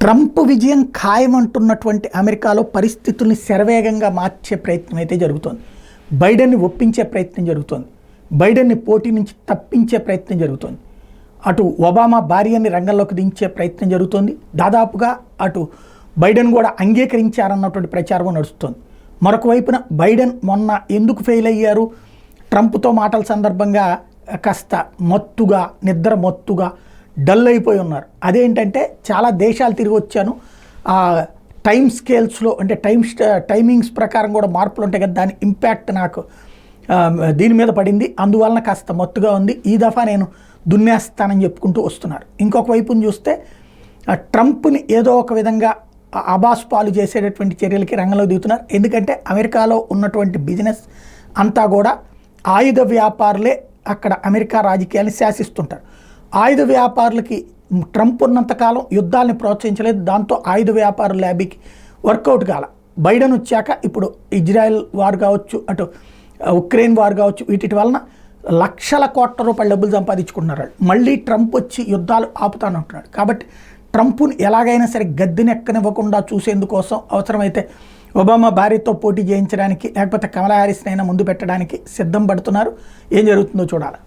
Trump విజయం ఖాయమంటున్నటువంటి అమెరికాలో పరిస్థితుల్ని శరవేగంగా మార్చే ప్రయత్నం అయితే జరుగుతోంది. బైడెన్ని ఒప్పించే ప్రయత్నం జరుగుతోంది. బైడెన్ని పోటీ నుంచి తప్పించే ప్రయత్నం జరుగుతోంది. అటు ఒబామా భార్యని రంగంలోకి దించే ప్రయత్నం జరుగుతోంది. దాదాపుగా అటు బైడెన్ కూడా అంగీకరించారన్నటువంటి ప్రచారం నడుస్తోంది. మరొక వైపున బైడెన్ మొన్న ఎందుకు ఫెయిల్ అయ్యారు, ట్రంప్తో మాటల సందర్భంగా కాస్త మత్తుగా, నిద్ర మత్తుగా డల్ అయిపోయి ఉన్నారు. అదేంటంటే చాలా దేశాలు తిరిగి వచ్చాను, టైం స్కేల్స్లో అంటే టైమింగ్స్ ప్రకారం కూడా మార్పులు ఉంటాయి కదా, దాని ఇంపాక్ట్ నాకు దీని మీద పడింది, అందువలన కాస్త మత్తుగా ఉంది, ఈ దఫా నేను దున్నేస్తానని చెప్పుకుంటూ వస్తున్నారు. ఇంకొక వైపుని చూస్తే ట్రంప్ని ఏదో ఒక విధంగా అబాస్ పాలు చేసేటటువంటి చర్యలకి రంగంలో దిగుతున్నారు. ఎందుకంటే అమెరికాలో ఉన్నటువంటి బిజినెస్ అంతా కూడా ఆయుధ వ్యాపారులే అక్కడ అమెరికా రాజకీయాన్ని శాసిస్తుంటారు. ఆయుధ వ్యాపారులకి ట్రంప్ ఉన్నంతకాలం యుద్ధాలని ప్రోత్సహించలేదు, దాంతో ఆయుధ వ్యాపారుల ల్యాబీకి వర్కౌట్ కాల. బైడెన్ వచ్చాక ఇప్పుడు ఇజ్రాయెల్ వార్ కావచ్చు, అటు ఉక్రెయిన్ వార్ కావచ్చు, వీటి వలన లక్షల కోట్ల రూపాయల డబ్బులు సంపాదించుకుంటున్నారు. మళ్ళీ ట్రంప్ వచ్చి యుద్ధాలు ఆపుతానంటున్నాడు. కాబట్టి ట్రంప్ను ఎలాగైనా సరే గద్దెనెక్కనివ్వకుండా చూసేందుకోసం అవసరమైతే ఒబామా భార్యతో పోటీ చేయించడానికి లేకపోతే కమలా హ్యారిస్నైనా ముందు పెట్టడానికి సిద్ధం పడుతున్నారు. ఏం జరుగుతుందో చూడాలి.